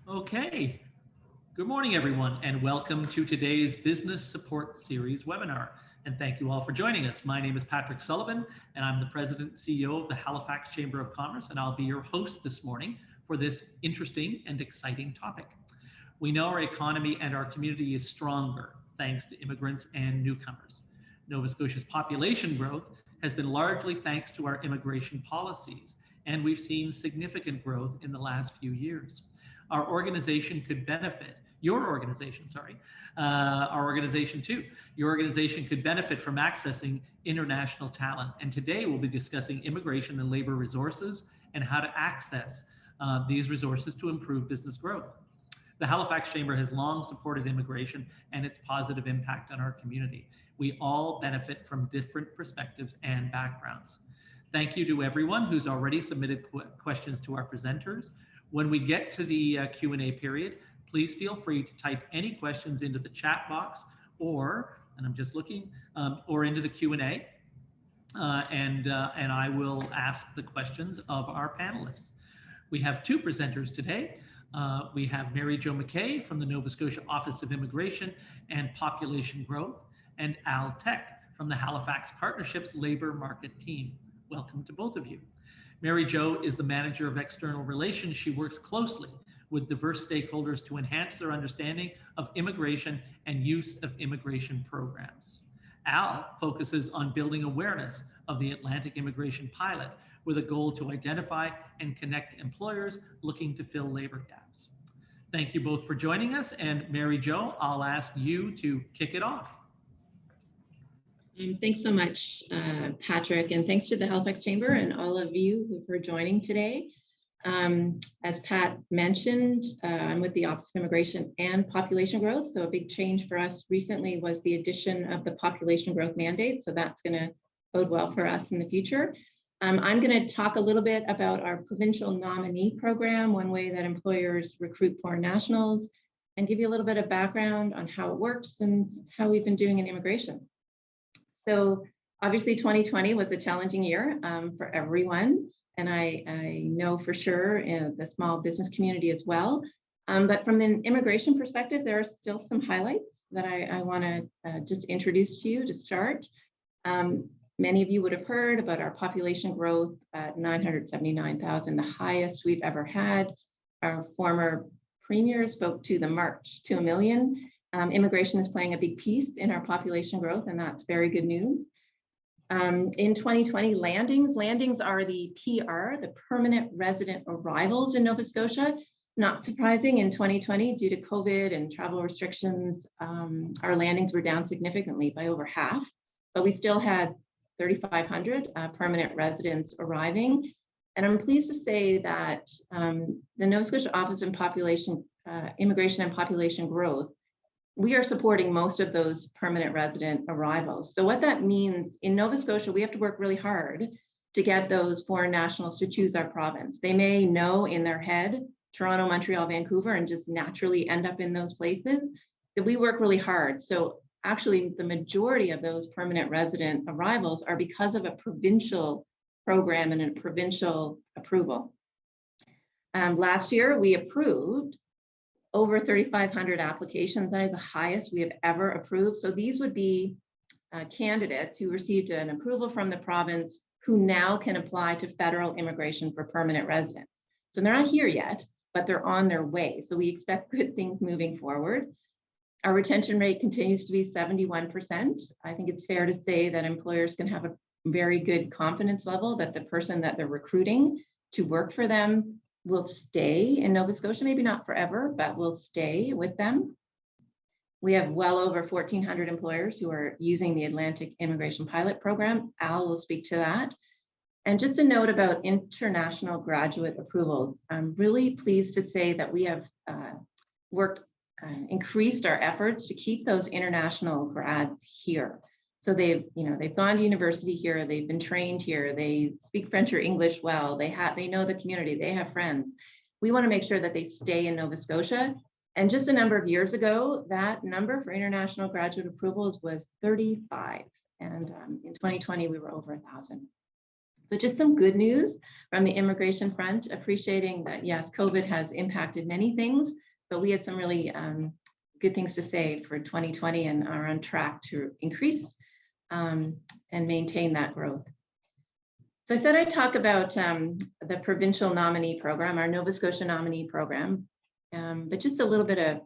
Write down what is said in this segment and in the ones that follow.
Okay, good morning everyone and welcome to today's Business Support Series webinar. And thank you all for joining us. My name is Patrick Sullivan and I'm the President and CEO of the Halifax Chamber of Commerce, and I'll be your host this morning for this interesting and exciting topic. We know our economy and our community is stronger thanks to immigrants and newcomers. Nova Scotia's population growth has been largely thanks to our immigration policies, and we've seen significant growth in the last few years. Our organization could benefit, your organization too. Your organization could benefit from accessing international talent. And today we'll be discussing immigration and labor resources and how to access these resources to improve business growth. The Halifax Chamber has long supported immigration and its positive impact on our community. We all benefit from different perspectives and backgrounds. Thank you to everyone who's already submitted questions to our presenters. When we get to the Q&A period, please feel free to type any questions into the chat box or into the Q&A, and I will ask the questions of our panelists. We have two presenters today. We have Mary-Jo McKay from the Nova Scotia Office of Immigration and Population Growth, and Al Tech from the Halifax Partnership's Labor Market Team. Welcome to both of you. Mary-Jo is the Manager of External Relations. She works closely with diverse stakeholders to enhance their understanding of immigration and use of immigration programs. Al focuses on building awareness of the Atlantic Immigration Pilot with a goal to identify and connect employers looking to fill labor gaps. Thank you both for joining us, and Mary-Jo, I'll ask you to kick it off. Thanks so much, Patrick, and thanks to the Halifax Chamber and all of you for joining today. As Pat mentioned, I'm with the Office of Immigration and Population Growth, so a big change for us recently was the addition of the population growth mandate, so that's going to bode well for us in the future. I'm going to talk a little bit about our Provincial Nominee Program, one way that employers recruit foreign nationals, and give you a little bit of background on how it works and how we've been doing in immigration. So obviously 2020 was a challenging year for everyone, and I know for sure in the small business community as well. But from an immigration perspective, there are still some highlights that I want to just introduce to you to start. Many of you would have heard about our population growth at 979,000, the highest we've ever had. Our former premier spoke to the march to 1 million. Immigration is playing a big piece in our population growth, and that's very good news. In 2020, landings are the PR, the permanent resident arrivals in Nova Scotia. Not surprising, in 2020, due to COVID and travel restrictions, our landings were down significantly by over half, but we still had 3,500 permanent residents arriving. And I'm pleased to say that the Nova Scotia Office of Immigration and Population Growth, we are supporting most of those permanent resident arrivals. So what that means, in Nova Scotia, we have to work really hard to get those foreign nationals to choose our province. They may know in their head Toronto, Montreal, Vancouver, and just naturally end up in those places. But we work really hard. So actually, the majority of those permanent resident arrivals are because of a provincial program and a provincial approval. Last year, we approved over 3,500 applications. That is the highest we have ever approved. So these would be candidates who received an approval from the province who now can apply to federal immigration for permanent residence. So they're not here yet, but they're on their way. So we expect good things moving forward. Our retention rate continues to be 71%. I think it's fair to say that employers can have a very good confidence level that the person that they're recruiting to work for them will stay in Nova Scotia, maybe not forever, but will stay with them. We have well over 1,400 employers who are using the Atlantic Immigration Pilot Program. Al will speak to that. And just a note about international graduate approvals. I'm really pleased to say that we have increased our efforts to keep those international grads here. So they've gone to university here, they've been trained here, they speak French or English well, they know the community, they have friends. We want to make sure that they stay in Nova Scotia. And just a number of years ago, that number for international graduate approvals was 35. And in 2020, we were over 1,000. So just some good news from the immigration front, appreciating that, yes, COVID has impacted many things, but we had some really good things to say for 2020 and are on track to increase and maintain that growth. So I said I'd talk about the Provincial Nominee Program, our Nova Scotia Nominee Program, but just a little bit of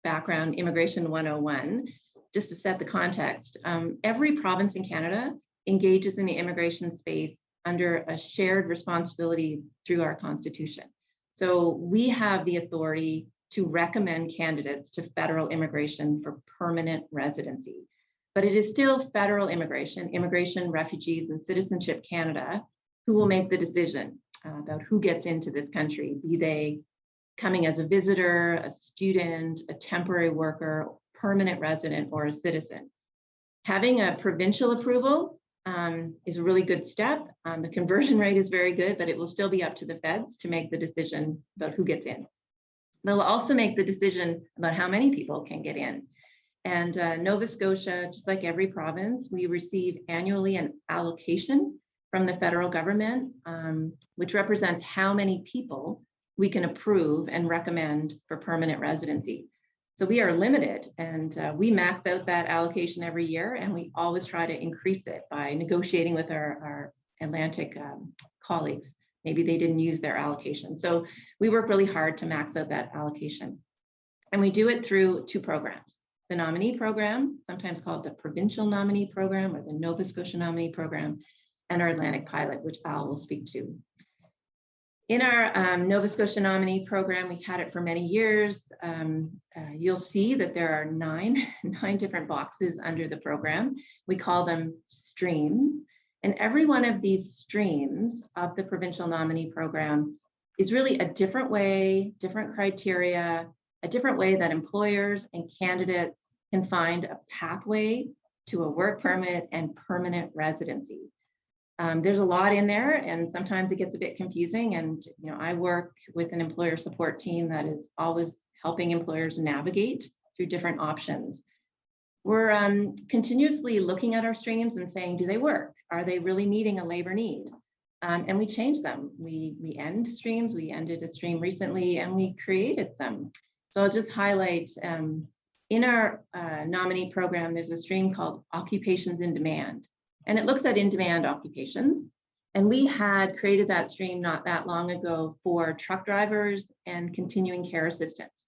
background, Immigration 101, just to set the context. Every province in Canada engages in the immigration space under a shared responsibility through our Constitution. So we have the authority to recommend candidates to federal immigration for permanent residency. But it is still federal immigration, Immigration, Refugees, and Citizenship Canada, who will make the decision about who gets into this country, be they coming as a visitor, a student, a temporary worker, permanent resident, or a citizen. Having a provincial approval is a really good step. The conversion rate is very good, but it will still be up to the feds to make the decision about who gets in. They'll also make the decision about how many people can get in. And Nova Scotia, just like every province, we receive annually an allocation from the federal government, which represents how many people we can approve and recommend for permanent residency. So we are limited, and we max out that allocation every year, and we always try to increase it by negotiating with our Atlantic colleagues. Maybe they didn't use their allocation. So we work really hard to max out that allocation. And we do it through two programs. The nominee program, sometimes called the Provincial Nominee Program or the Nova Scotia Nominee Program, and our Atlantic pilot, which Al will speak to. In our Nova Scotia Nominee Program, we've had it for many years. You'll see that there are nine different boxes under the program. We call them streams. And every one of these streams of the Provincial Nominee Program is really a different way, different criteria, a different way that employers and candidates can find a pathway to a work permit and permanent residency. There's a lot in there, and sometimes it gets a bit confusing. And I work with an employer support team that is always helping employers navigate through different options. We're continuously looking at our streams and saying, do they work? Are they really meeting a labor need? And we change them. We end streams. We ended a stream recently, and we created some. So I'll just highlight, in our nominee program, there's a stream called Occupations in Demand. And it looks at in-demand occupations. And we had created that stream not that long ago for truck drivers and continuing care assistants.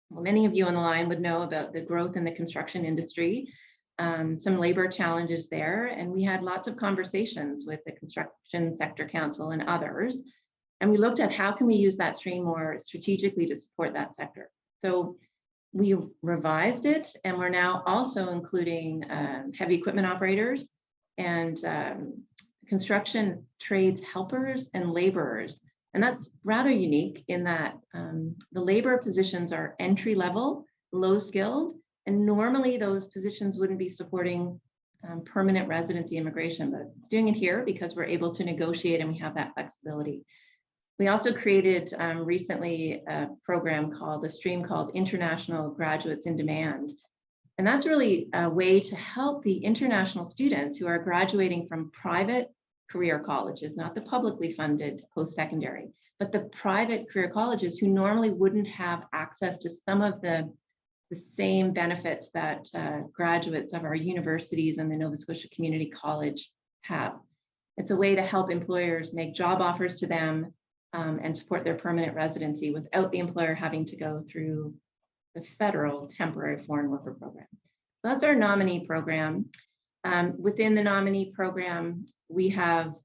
Well, many of you on the line would know about the growth in the construction industry, some labor challenges there. And we had lots of conversations with the Construction Sector Council and others. And we looked at how can we use that stream more strategically to support that sector. So we revised it, and we're now also including heavy equipment operators and construction trades helpers and laborers. And that's rather unique in that the labor positions are entry level, low skilled, and normally those positions wouldn't be supporting permanent residency immigration, but doing it here because we're able to negotiate and we have that flexibility. We also created recently a program called the stream called International Graduates in Demand. And that's really a way to help the international students who are graduating from private career colleges, not the publicly funded post-secondary, but the private career colleges who normally wouldn't have access to some of the same benefits that graduates of our universities and the Nova Scotia Community College have. It's a way to help employers make job offers to them and support their permanent residency without the employer having to go through the federal temporary foreign worker program. So that's our nominee program. Within the nominee program, we have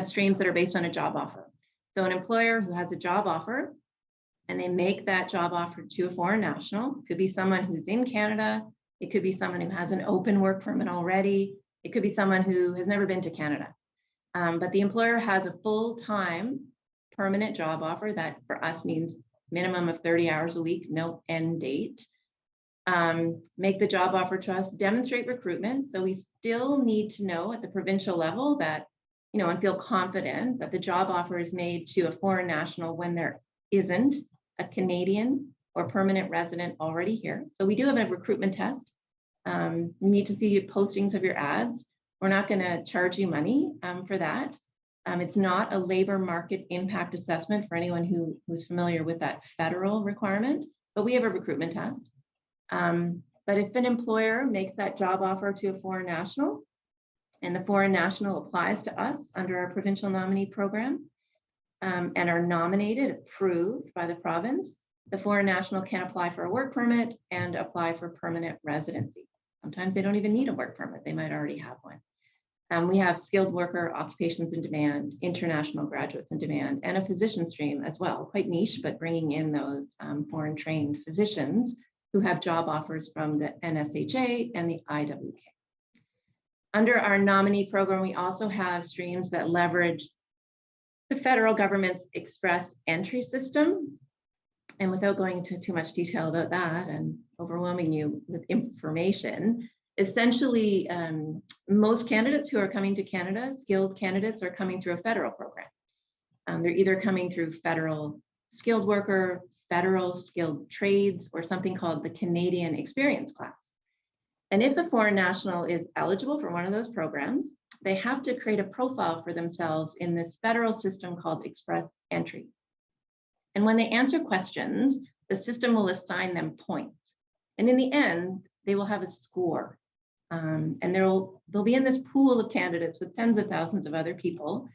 streams that are based on a job offer. So an employer who has a job offer and they make that job offer to a foreign national, it could be someone who's in Canada, it could be someone who has an open work permit already, it could be someone who has never been to Canada. But the employer has a full-time permanent job offer that for us means minimum of 30 hours a week, no end date. Make the job offer to us, demonstrate recruitment. So we still need to know at the provincial level that, and feel confident that the job offer is made to a foreign national when there isn't a Canadian or permanent resident already here. So we do have a recruitment test. You need to see postings of your ads. We're not going to charge you money for that. It's not a labor market impact assessment for anyone who's familiar with that federal requirement, but we have a recruitment test. But if an employer makes that job offer to a foreign national, and the foreign national applies to us under our Provincial Nominee Program, and are nominated, approved by the province, the foreign national can apply for a work permit and apply for permanent residency. Sometimes they don't even need a work permit. They might already have one. We have skilled worker occupations in demand, international graduates in demand, and a physician stream as well, quite niche, but bringing in those foreign trained physicians who have job offers from the NSHA and the IWK. Under our nominee program, we also have streams that leverage the federal government's express entry system. And without going into too much detail about that and overwhelming you with information, essentially, most candidates who are coming to Canada, skilled candidates, are coming through a federal program. They're either coming through federal skilled worker, federal skilled trades, or something called the Canadian Experience Class. And if a foreign national is eligible for one of those programs, they have to create a profile for themselves in this federal system called Express Entry. And when they answer questions, the system will assign them points. And in the end, they will have a score. And they'll be in this pool of candidates with tens of thousands of other people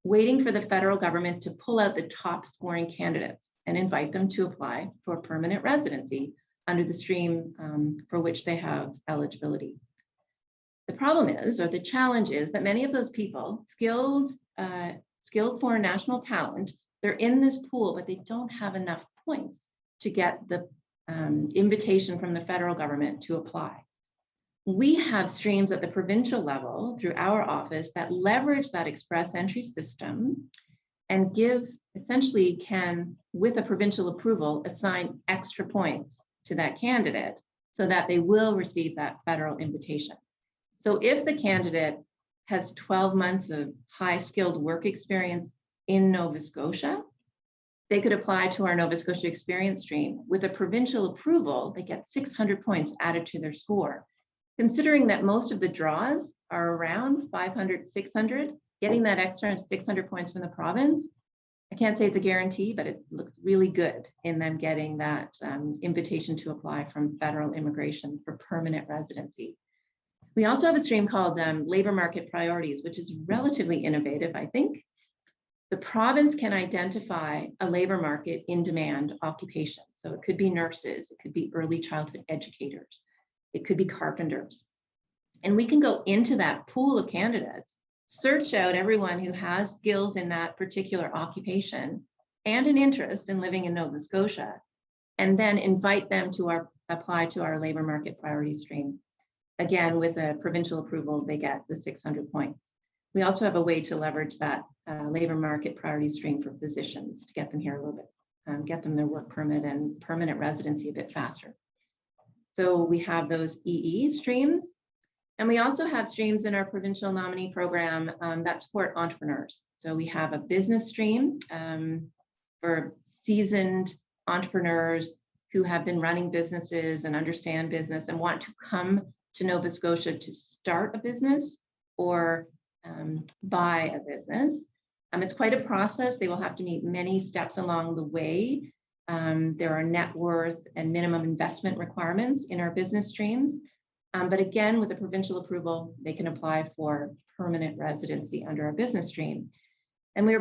waiting for the federal government to pull out the top scoring candidates and invite them to apply for permanent residency under the stream for which they have eligibility. The problem is, or the challenge is, that many of those people, skilled foreign national talent, they're in this pool, but they don't have enough points to get the invitation from the federal government to apply. We have streams at the provincial level through our office that leverage that express entry system and essentially can, with a provincial approval, assign extra points to that candidate so that they will receive that federal invitation. So if the candidate has 12 months of high skilled work experience in Nova Scotia, they could apply to our Nova Scotia experience stream. With a provincial approval, they get 600 points added to their score. Considering that most of the draws are around 500, 600, getting that extra 600 points from the province, I can't say it's a guarantee, but it looks really good in them getting that invitation to apply from federal immigration for permanent residency. We also have a stream called labor market priorities, which is relatively innovative, I think. The province can identify a labor market in demand occupation. So it could be nurses, it could be early childhood educators, it could be carpenters. And we can go into that pool of candidates, search out everyone who has skills in that particular occupation and an interest in living in Nova Scotia, and then invite them to apply to our labor market priority stream. Again, with a provincial approval, they get the 600 points. We also have a way to leverage that labor market priority stream for physicians to get them here a little bit, get them their work permit and permanent residency a bit faster. So we have those EE streams. And we also have streams in our Provincial Nominee Program that support entrepreneurs. So we have a business stream for seasoned entrepreneurs who have been running businesses and understand business and want to come to Nova Scotia to start a business or buy a business. It's quite a process. They will have to meet many steps along the way. There are net worth and minimum investment requirements in our business streams. But again, with a provincial approval, they can apply for permanent residency under our business stream. And we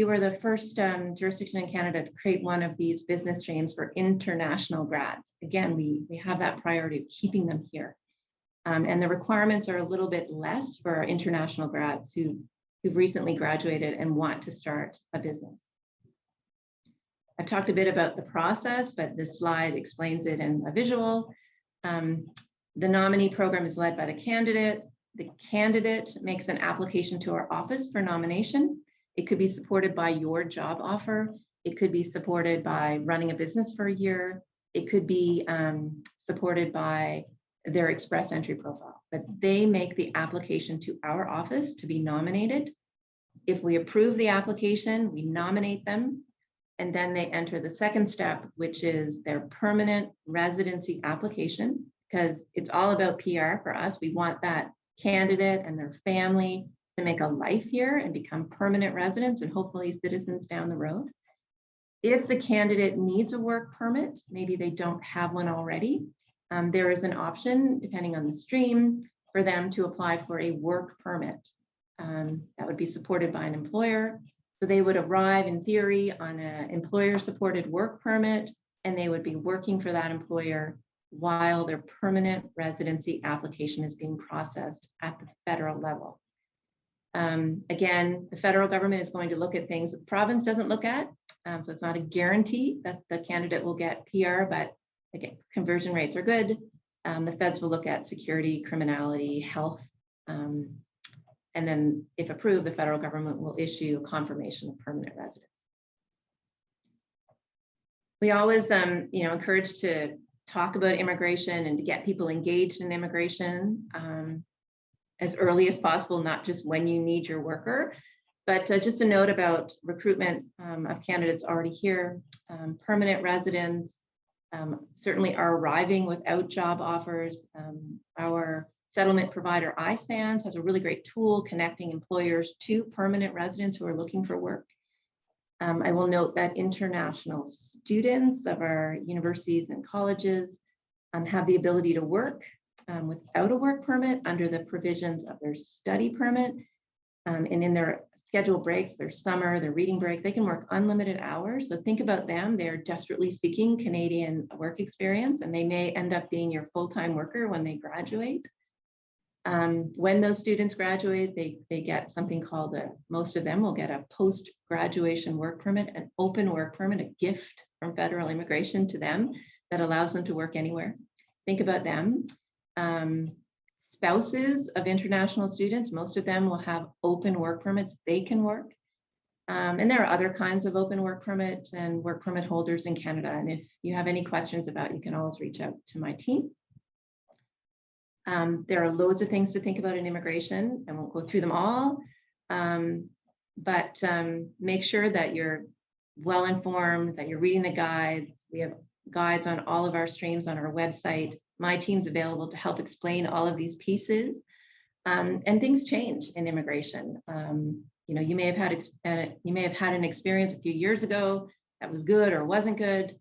were the first jurisdiction in Canada to create one of these business streams for international grads. Again, we have that priority of keeping them here. And the requirements are a little bit less for our international grads who've recently graduated and want to start a business. I've talked a bit about the process, but this slide explains it in a visual. The nominee program is led by the candidate. The candidate makes an application to our office for nomination. It could be supported by your job offer. It could be supported by running a business for a year. It could be supported by their express entry profile. But they make the application to our office to be nominated. If we approve the application, we nominate them. And then they enter the second step, which is their permanent residency application, because it's all about PR for us. We want that candidate and their family to make a life here and become permanent residents and hopefully citizens down the road. If the candidate needs a work permit, maybe they don't have one already, there is an option, depending on the stream, for them to apply for a work permit. That would be supported by an employer. So they would arrive in theory on an employer-supported work permit, and they would be working for that employer while their permanent residency application is being processed at the federal level. Again, the federal government is going to look at things that the province doesn't look at. So it's not a guarantee that the candidate will get PR, but again, conversion rates are good. The feds will look at security, criminality, health, and then if approved, the federal government will issue a confirmation of permanent residence. We always encourage to talk about immigration and to get people engaged in immigration as early as possible, not just when you need your worker. But just a note about recruitment of candidates already here. Permanent residents certainly are arriving without job offers. Our settlement provider, iSands, has a really great tool connecting employers to permanent residents who are looking for work. I will note that international students of our universities and colleges have the ability to work without a work permit under the provisions of their study permit. And in their scheduled breaks, their summer, their reading break, they can work unlimited hours. So think about them. They're desperately seeking Canadian work experience, and they may end up being your full-time worker when they graduate. When those students graduate, they get something called most of them will get a post-graduation work permit, an open work permit, a gift from federal immigration to them that allows them to work anywhere. Think about them. Spouses of international students, most of them will have open work permits. They can work. And there are other kinds of open work permit and work permit holders in Canada. And if you have any questions about it, you can always reach out to my team. There are loads of things to think about in immigration. I won't go through them all, but make sure that you're well informed, that you're reading the guides. We have guides on all of our streams on our website. My team's available to help explain all of these pieces. And things change in immigration. You may have had an experience a few years ago that was good or wasn't good.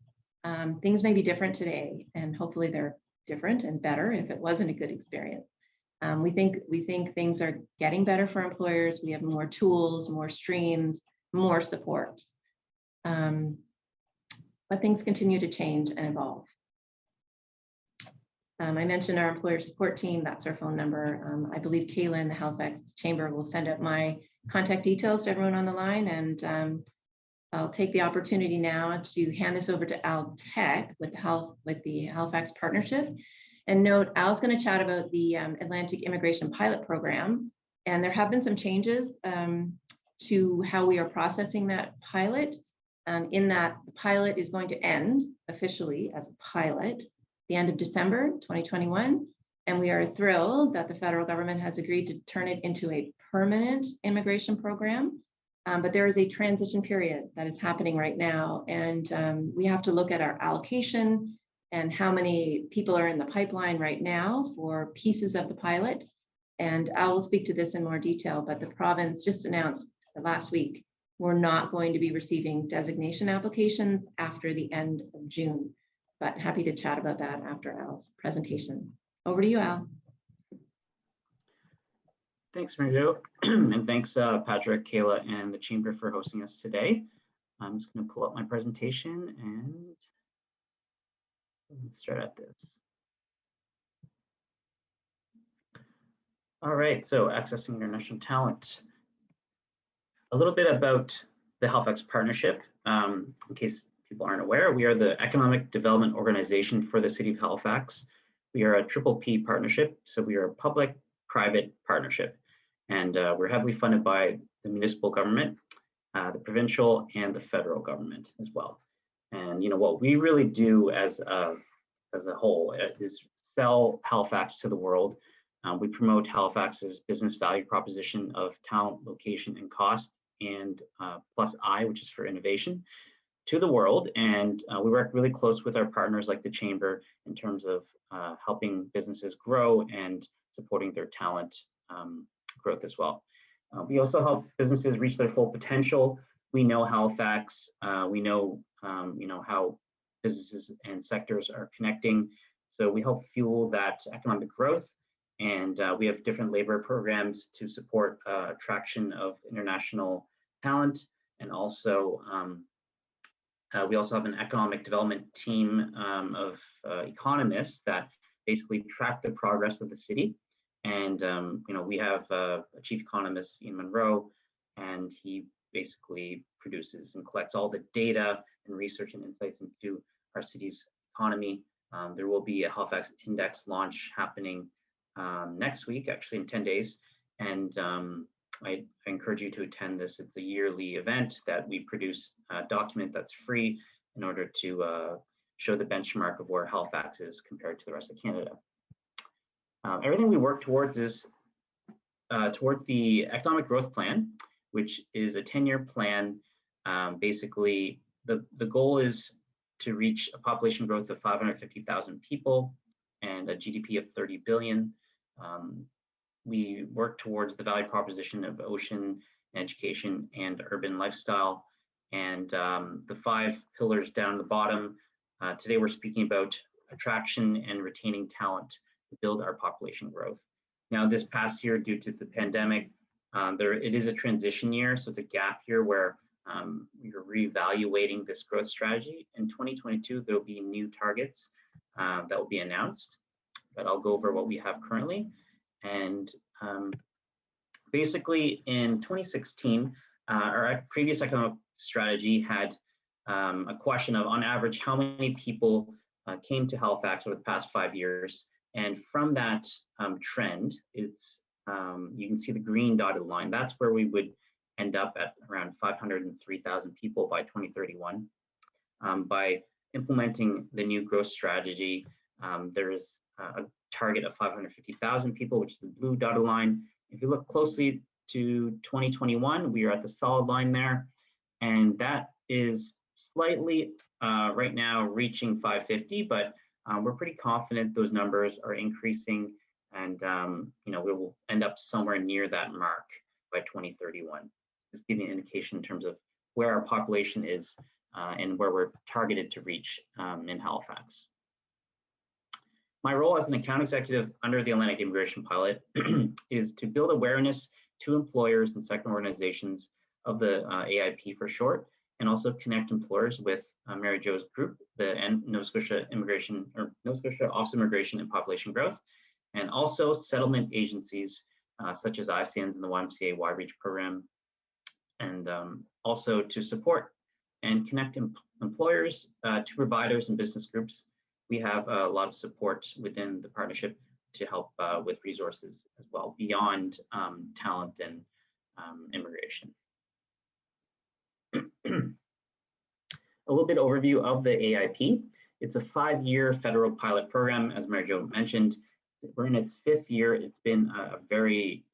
Things may be different today, and hopefully they're different and better if it wasn't a good experience. We think things are getting better for employers. We have more tools, more streams, more support. But things continue to change and evolve. I mentioned our employer support team. That's our phone number. I believe Kayla in the Halifax Chamber will send out my contact details to everyone on the line, and I'll take the opportunity now to hand this over to Al Tech with the Halifax Partnership. And note, Al's going to chat about the Atlantic Immigration Pilot Program. And there have been some changes to how we are processing that pilot, in that the pilot is going to end officially as a pilot the end of December 2021. And we are thrilled that the federal government has agreed to turn it into a permanent immigration program. But there is a transition period that is happening right now. And we have to look at our allocation and how many people are in the pipeline right now for pieces of the pilot. And I will speak to this in more detail, but the province just announced last week, we're not going to be receiving designation applications after the end of June. But happy to chat about that after Al's presentation. Over to you, Al. Thanks, Mary-Jo, and thanks, Patrick, Kayla, and the Chamber for hosting us today. I'm just going to pull up my presentation and let's start at this. All right, so accessing international talent. A little bit about the Halifax Partnership. In case people aren't aware, we are the economic development organization for the City of Halifax. We are a P partnership, so we are a public-private partnership. And we're heavily funded by the municipal government, the provincial, and the federal government as well. And what we really do as a whole is sell Halifax to the world. We promote Halifax's business value proposition of talent, location, and cost, and plus I, which is for innovation, to the world. And we work really close with our partners like the Chamber in terms of helping businesses grow and supporting their talent growth as well. We also help businesses reach their full potential. We know Halifax. We know how businesses and sectors are connecting. So we help fuel that economic growth, and we have different labor programs to support attraction of international talent, and also we also have an economic development team of economists that basically track the progress of the city. And we have a chief economist, Ian Monroe, and he basically produces and collects all the data and research and insights into our city's economy. There will be a Halifax Index launch happening next week, actually in 10 days. And I encourage you to attend this. It's a yearly event that we produce a document that's free in order to show the benchmark of where Halifax is compared to the rest of Canada. Everything we work towards is towards the economic growth plan, which is a 10-year plan. Basically, the goal is to reach a population growth of 550,000 people and a GDP of 30 billion. We work towards the value proposition of ocean, education, and urban lifestyle. And the 5 pillars down the bottom, today we're speaking about attraction and retaining talent to build our population growth. Now, this past year, due to the pandemic, it is a transition year, so it's a gap year where we're reevaluating this growth strategy. In 2022, there will be new targets that will be announced, but I'll go over what we have currently. And basically, in 2016, our previous economic strategy had a question of, on average, how many people came to Halifax over the past 5 years. And from that trend, it's you can see the green dotted line. That's where we would end up at around 503,000 people by 2031. By implementing the new growth strategy, there is a target of 550,000 people, which is the blue dotted line. If you look closely to 2021, we are at the solid line there, and that is slightly right now reaching 550, but we're pretty confident those numbers are increasing, and we will end up somewhere near that mark by 2031. Just giving an indication in terms of where our population is and where we're targeted to reach in Halifax. My role as an account executive under the Atlantic Immigration Pilot is to build awareness to employers and sector organizations of the AIP for short, and also connect employers with Mary-Jo's group, the Nova Scotia Nova Scotia Office of Immigration and Population Growth, and also settlement agencies such as ICNs and the YMCA Y-Reach program, and also to support and connect employers to providers and business groups. We have a lot of support within the partnership to help with resources as well, beyond talent and immigration. A little bit overview of the AIP. It's a 5-year federal pilot program, as Mary-Jo mentioned. We're in its 5th year. It's been a very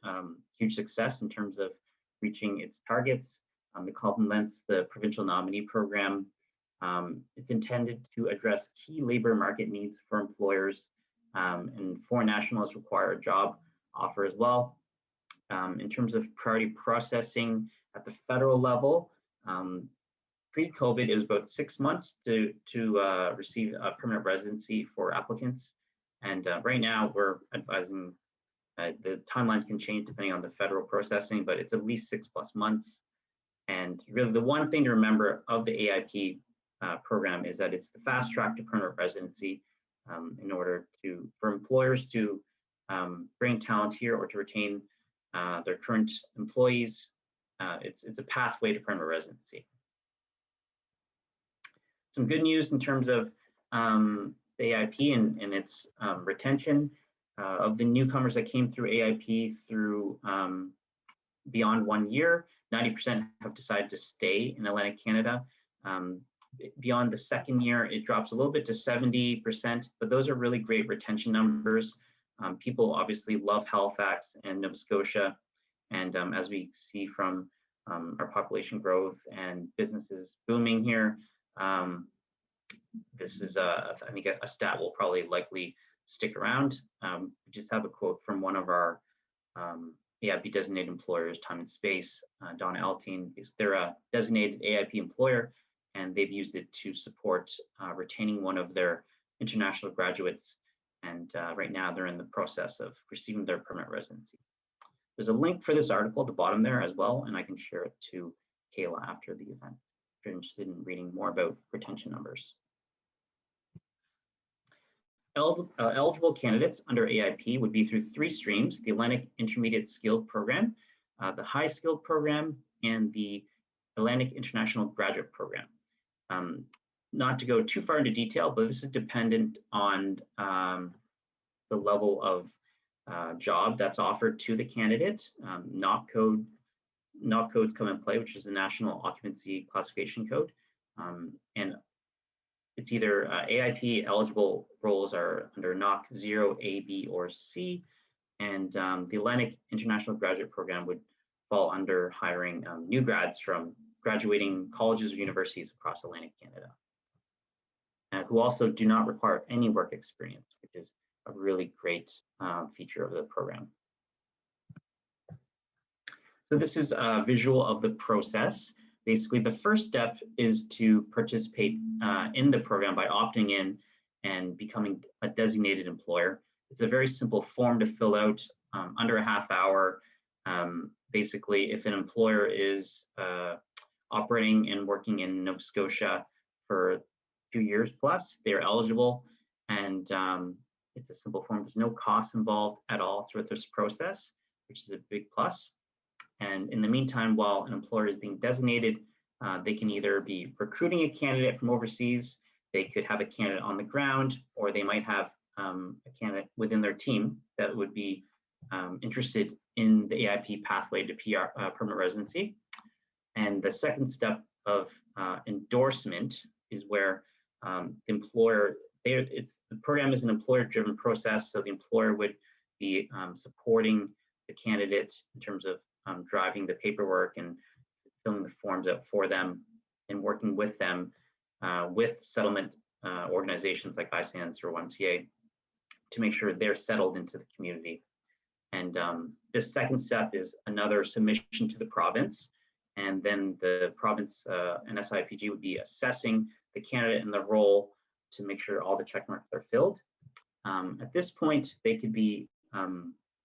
huge success in terms of reaching its targets. It complements the Provincial Nominee Program. It's intended to address key labor market needs for employers, and foreign nationals require a job offer as well. In terms of priority processing at the federal level, pre-COVID, it was about 6 months to receive a permanent residency for applicants. And right now we're advising the timelines can change depending on the federal processing, but it's at least 6+ months. And really the one thing to remember of the AIP program is that it's the fast track to permanent residency in order for employers to bring talent here or to retain their current employees. It's a pathway to permanent residency. Some good news in terms of the AIP and its retention of the newcomers that came through AIP through beyond 1 year. 90% have decided to stay in Atlantic Canada. Beyond the 2nd year, it drops a little bit to 70%, but those are really great retention numbers. People obviously love Halifax and Nova Scotia, and as we see from our population growth and businesses booming here, this is I think a stat we'll probably likely stick around. We just have a quote from one of our AIP designated employers, Time and Space, Donna Eltine, because they're a designated AIP employer, and they've used it to support retaining one of their international graduates. And right now they're in the process of receiving their permanent residency. There's a link for this article at the bottom there as well, and I can share it to Kayla after the event if you're interested in reading more about retention numbers. Eligible candidates under AIP would be through 3 streams: the Atlantic Intermediate Skilled Program, the High Skilled Program, and the Atlantic International Graduate Program. Not to go too far into detail, but this is dependent on the level of job that's offered to the candidate. NOC codes come in play, which is the National Occupancy Classification Code. And it's either AIP eligible roles are under NOC 0, A, B, or C. And the Atlantic International Graduate Program would fall under hiring new grads from graduating colleges or universities across Atlantic Canada, who also do not require any work experience, which is a really great feature of the program. So this is a visual of the process. Basically, the first step is to participate in the program by opting in and becoming a designated employer. It's a very simple form to fill out, under a half hour. Basically, if an employer is operating and working in Nova Scotia for 2 years plus, they're eligible, and it's a simple form. There's no cost involved at all throughout this process, which is a big plus. And in the meantime, while an employer is being designated, they can either be recruiting a candidate from overseas, they could have a candidate on the ground, or they might have a candidate within their team that would be interested in the AIP pathway to PR, permanent residency. And the second step of endorsement is where the employer, the program is an employer-driven process, so the employer would be supporting the candidate in terms of driving the paperwork and filling the forms out for them and working with them with settlement organizations like ISANS or YMCA to make sure they're settled into the community. And this second step is another submission to the province, and then the province and SIPG would be assessing the candidate and the role to make sure all the check marks are filled. At this point, they could be,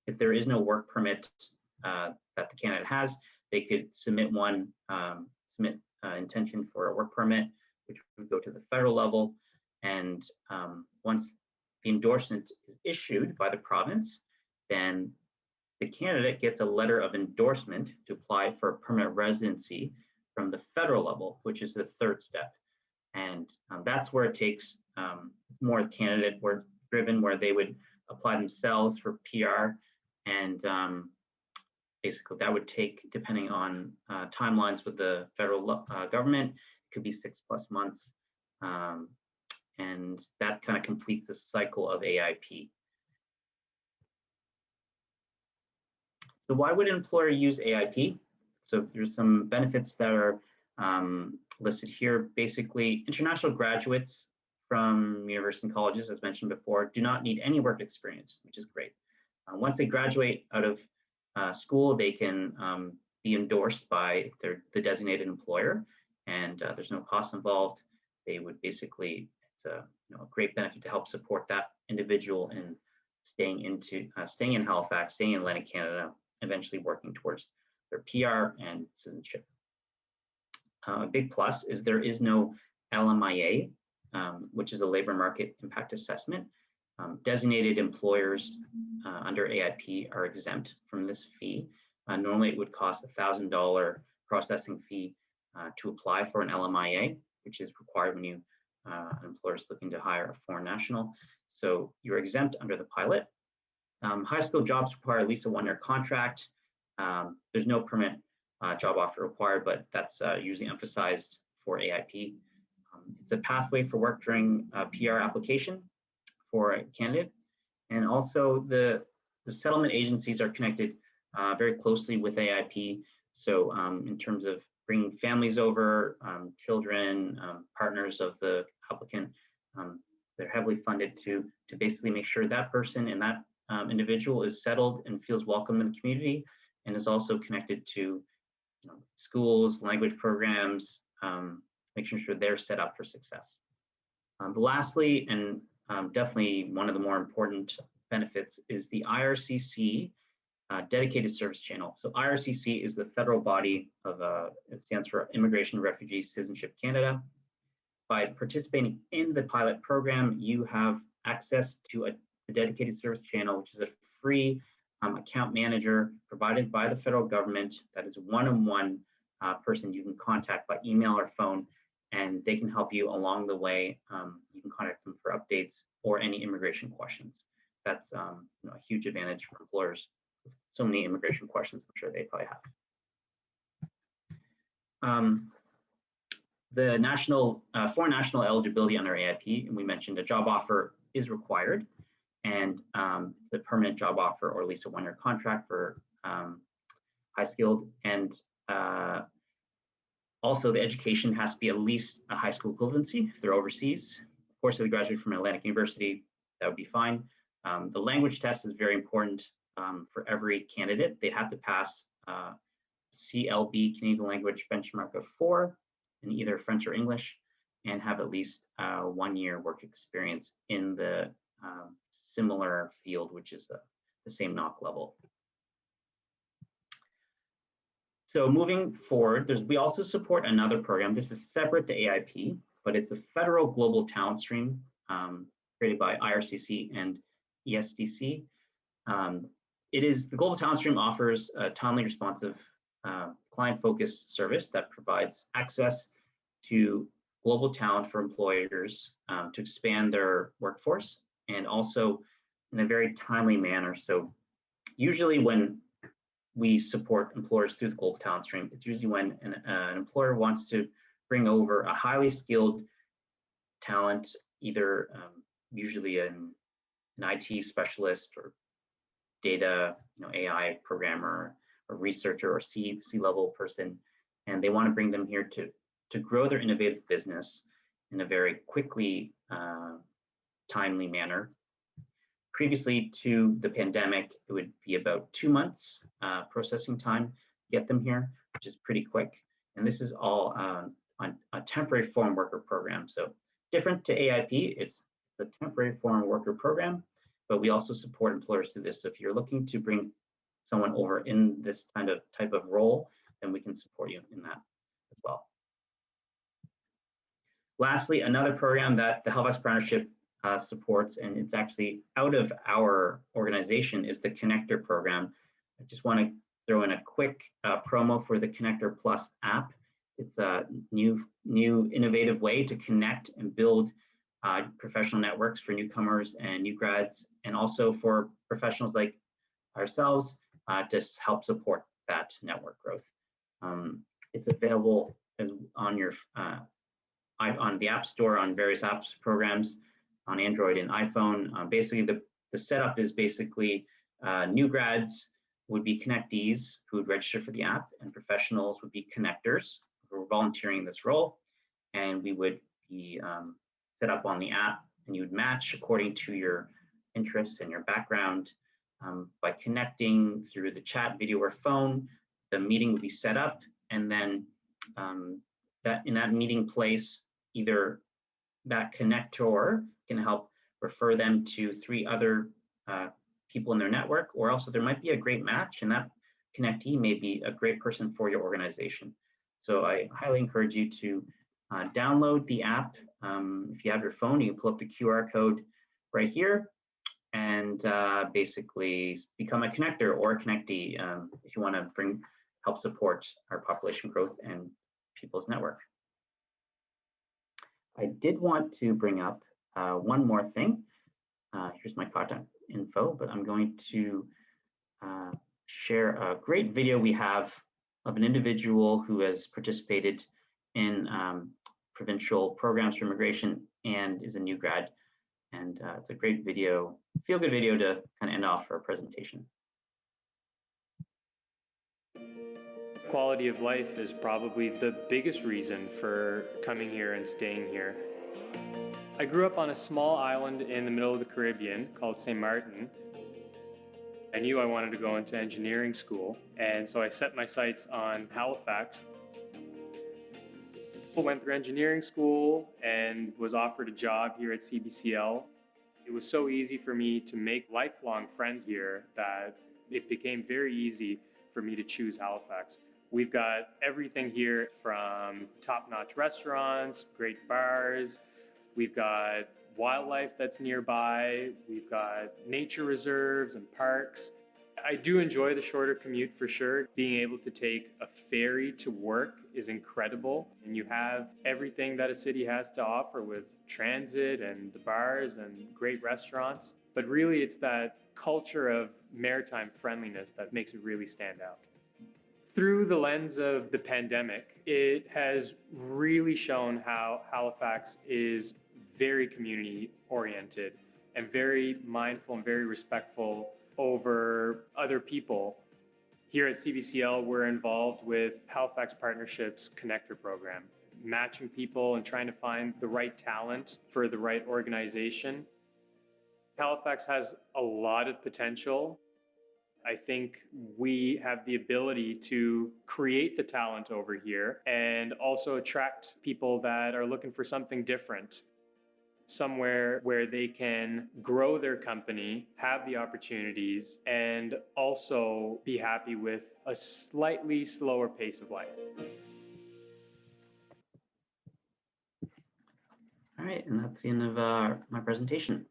if there is no work permit that the candidate has, they could submit intention for a work permit, which would go to the federal level. And once the endorsement is issued by the province, then the candidate gets a letter of endorsement to apply for permanent residency from the federal level, which is the third step. And that's where it takes more candidate work driven, where they would apply themselves for PR. And basically that would take, depending on timelines with the federal government, it could be 6+ months. And that kind of completes the cycle of AIP. So why would an employer use AIP? So there's some benefits that are listed here. Basically, international graduates from universities and colleges, as mentioned before, do not need any work experience, which is great. Once they graduate out of school, they can be endorsed by the designated employer, and there's no cost involved. They would basically, it's a great benefit to help support that individual in staying in Halifax, staying in Atlantic Canada, eventually working towards their PR and citizenship. A big plus is there is no LMIA, which is a labor market impact assessment. Designated employers under AIP are exempt from this fee. Normally it would cost a $1,000 processing fee to apply for an LMIA, which is required when an employer is looking to hire a foreign national. So you're exempt under the pilot. High skilled jobs require at least a 1-year contract. There's no permanent job offer required, but that's usually emphasized for AIP. It's a pathway for work during PR application for a candidate. And also the settlement agencies are connected very closely with AIP. So in terms of bringing families over, children, partners of the applicant, they're heavily funded to basically make sure that person and that individual is settled and feels welcome in the community, and is also connected to schools, language programs, making sure they're set up for success. Lastly, and definitely one of the more important benefits, is the IRCC dedicated service channel. So IRCC is the federal body of, it stands for Immigration, Refugee, Citizenship Canada. By participating in the pilot program, you have access to a dedicated service channel, which is a free account manager provided by the federal government. That is a one-on-one person you can contact by email or phone, and they can help you along the way. You can contact them for updates or any immigration questions. That's a huge advantage for employers. So many immigration questions, I'm sure they probably have. The for national eligibility under AIP, and we mentioned a job offer is required, and it's a permanent job offer or at least a one-year contract for high skilled, and also the education has to be at least a high school equivalency if they're overseas. Of course, if they graduate from Atlantic University, that would be fine. The language test is very important for every candidate. They have to pass CLB, Canadian Language Benchmark of 4, in either French or English, and have at least 1 year work experience in the similar field, which is the same NOC level. So moving forward, we also support another program. This is separate to AIP, but it's a federal global talent stream created by IRCC and ESDC. The Global Talent Stream offers a timely, responsive, client-focused service that provides access to global talent for employers to expand their workforce, and also in a very timely manner. So usually when we support employers through the Global Talent Stream, it's usually when an employer wants to bring over a highly skilled talent, either usually an IT specialist or data, AI programmer or researcher or C-level person, and they want to bring them here to grow their innovative business in a very quickly, timely manner. Previously to the pandemic, it would be about 2 months processing time to get them here, which is pretty quick. And this is all on a temporary foreign worker program. So different to AIP, it's a temporary foreign worker program, but we also support employers through this. So if you're looking to bring someone over in this type of role, then we can support you in that as well. Lastly, another program that the Halifax Partnership supports, and it's actually out of our organization, is the Connector program. I just want to throw in a quick promo for the Connector Plus app. It's a new innovative way to connect and build professional networks for newcomers and new grads, and also for professionals like ourselves to help support that network growth. It's available on your on the App Store, on various apps programs, on Android and iPhone. Basically, the setup is basically new grads would be connectees who would register for the app, and professionals would be connectors who are volunteering in this role, and we would be set up on the app, and you would match according to your interests and your background. By connecting through the chat, video, or phone, the meeting would be set up, and then that in that meeting place, either that connector can help refer them to 3 other people in their network, or also there might be a great match, and that connectee may be a great person for your organization. So I highly encourage you to download the app. If you have your phone, you can pull up the QR code right here and basically become a connector or a connectee if you want to help support our population growth and people's network. I did want to bring up one more thing. Here's my contact info, but I'm going to share a great video we have of an individual who has participated in provincial programs for immigration and is a new grad. And it's a great video, feel-good video to kind of end off our presentation. Quality of life is probably the biggest reason for coming here and staying here. I grew up on a small island in the middle of the Caribbean called St. Martin. I knew I wanted to go into engineering school, and so I set my sights on Halifax. I went through engineering school and was offered a job here at CBCL. It was so easy for me to make lifelong friends here that it became very easy for me to choose Halifax. We've got everything here from top-notch restaurants, great bars. We've got wildlife that's nearby. We've got nature reserves and parks. I do enjoy the shorter commute for sure. Being able to take a ferry to work is incredible. And you have everything that a city has to offer with transit and the bars and great restaurants. But really, it's that culture of maritime friendliness that makes it really stand out. Through the lens of the pandemic, it has really shown how Halifax is very community oriented and very mindful and very respectful over other people. Here at CBCL, we're involved with Halifax Partnership's Connector program, matching people and trying to find the right talent for the right organization. Halifax has a lot of potential. I think we have the ability to create the talent over here and also attract people that are looking for something different, somewhere where they can grow their company, have the opportunities, and also be happy with a slightly slower pace of life. All right, and that's the end of my presentation.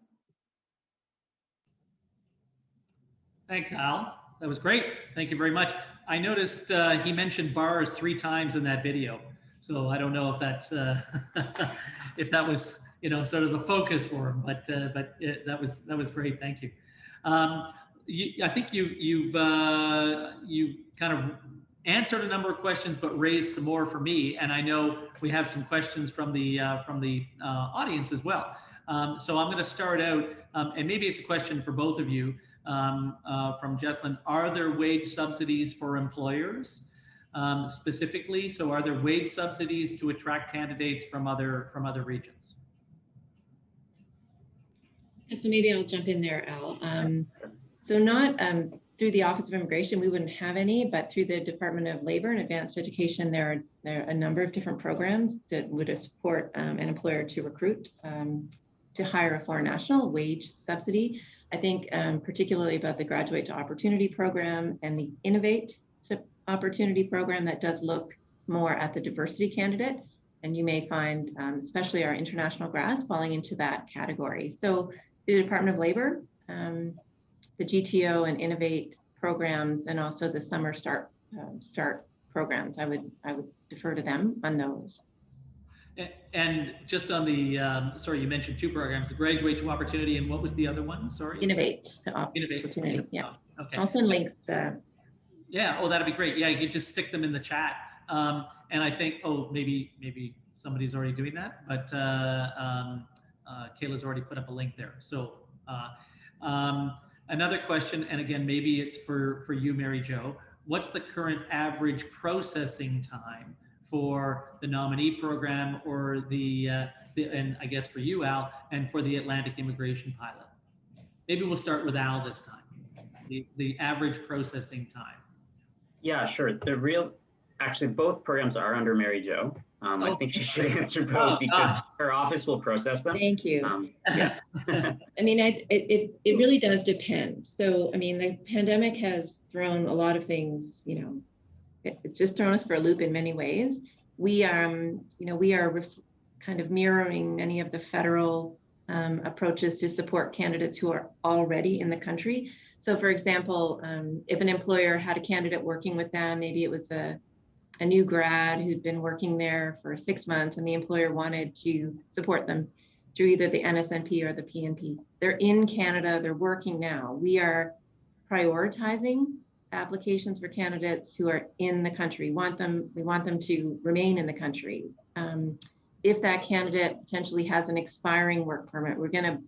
Thanks, Al. That was great. Thank you very much. I noticed he mentioned bars 3 times in that video. So I don't know if that's if that was sort of a focus for him, but that was great. Thank you. I think you've kind of answered a number of questions, but raised some more for me. And I know we have some questions from the audience as well. So I'm going to start out, and maybe it's a question for both of you. From Jesslyn, are there wage subsidies for employers specifically? So are there wage subsidies to attract candidates from other regions? So maybe I'll jump in there, Al. So not through the Office of Immigration, we wouldn't have any, but through the Department of Labor and Advanced Education, there are a number of different programs that would support an employer to recruit to hire a foreign national. Wage subsidy. I think particularly about the Graduate to Opportunity program and the Innovate to Opportunity program that does look more at the diversity candidate. And you may find, especially our international grads, falling into that category. So the Department of Labor, the GTO and Innovate programs, and also the Summer Start programs, I would defer to them on those. And just on the, sorry, you mentioned 2 programs, the Graduate to Opportunity, and what was the other one? Sorry. Innovate to Opportunity. Yeah. Oh, okay. I'll send links. Yeah. Oh, that'd be great. Yeah, you could just stick them in the chat. And I think, maybe somebody's already doing that, but Kayla's already put up a link there. So another question, and again, maybe it's for you, Mary-Jo. What's the current average processing time for the nominee program, or and I guess for you, Al, and for the Atlantic immigration pilot? Maybe we'll start with Al this time. The average processing time. Yeah, sure. Actually, both programs are under Mary-Jo. I think she should answer both because her office will process them. Thank you. Yeah. I mean, it really does depend. So, I mean, the pandemic has thrown a lot of things, it's just thrown us for a loop in many ways. We are kind of mirroring many of the federal approaches to support candidates who are already in the country. So, for example, if an employer had a candidate working with them, maybe it was a new grad who'd been working there for 6 months, and the employer wanted to support them through either the NSNP or the PNP. They're in Canada, they're working now. We are prioritizing applications for candidates who are in the country. We want them to remain in the country. If that candidate potentially has an expiring work permit, we're gonna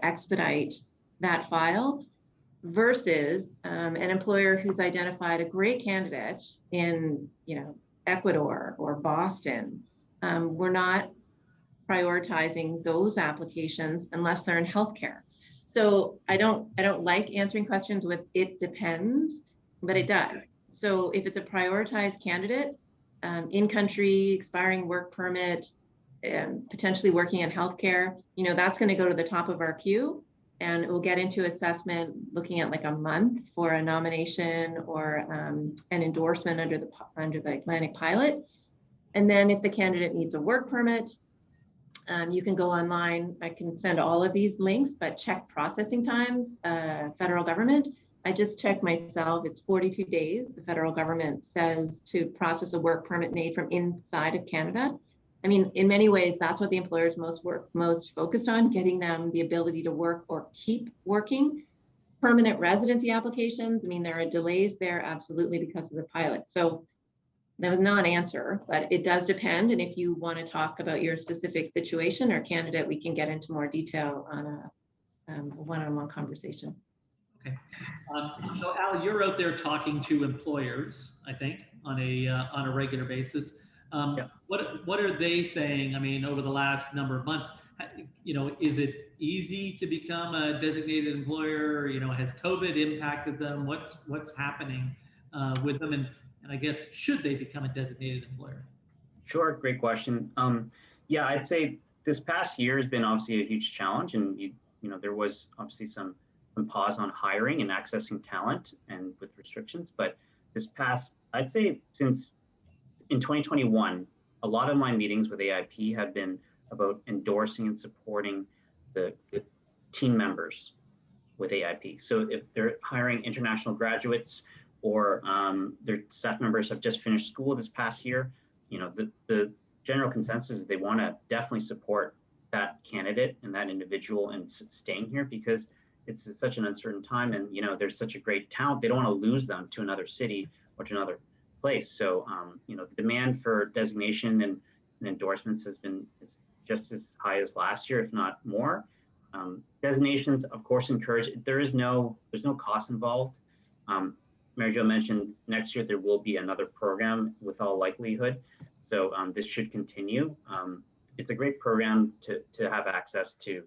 expedite that file, versus an employer who's identified a great candidate in Ecuador or Boston. We're not prioritizing those applications unless they're in healthcare. So I don't like answering questions with "it depends," but it does. So if it's a prioritized candidate, in country, expiring work permit, potentially working in healthcare, that's going to go to the top of our queue, and it will get into assessment looking at like a month for a nomination or an endorsement under the Atlantic pilot. And then if the candidate needs a work permit, you can go online. I can send all of these links, but check processing times, federal government. I just checked myself. It's 42 days. The federal government says to process a work permit made from inside of Canada. I mean, in many ways, that's what the employers most focused on, getting them the ability to work or keep working. Permanent residency applications, I mean, there are delays there absolutely because of the pilot. So that was not an answer, but it does depend. And if you want to talk about your specific situation or candidate, we can get into more detail on a one-on-one conversation. Okay. So Al, you're out there talking to employers, I think, on a regular basis. Yeah. What are they saying? I mean, over the last number of months, is it easy to become a designated employer? Has COVID impacted them? What's happening with them? And I guess, should they become a designated employer? Sure, great question. Yeah, I'd say this past year has been obviously a huge challenge, and there was obviously some pause on hiring and accessing talent and with restrictions. But this past, I'd say since in 2021, a lot of my meetings with AIP have been about endorsing and supporting the team members with AIP. So if they're hiring international graduates or their staff members have just finished school this past year, the general consensus is they want to definitely support that candidate and that individual and staying here, because it's such an uncertain time, and there's such a great talent. They don't want to lose them to another city or to another place. So the demand for designation and endorsements is just as high as last year, if not more. Designations, of course, encourage. There's no cost involved. Mary-Jo mentioned next year there will be another program with all likelihood. So this should continue. It's a great program to have access to.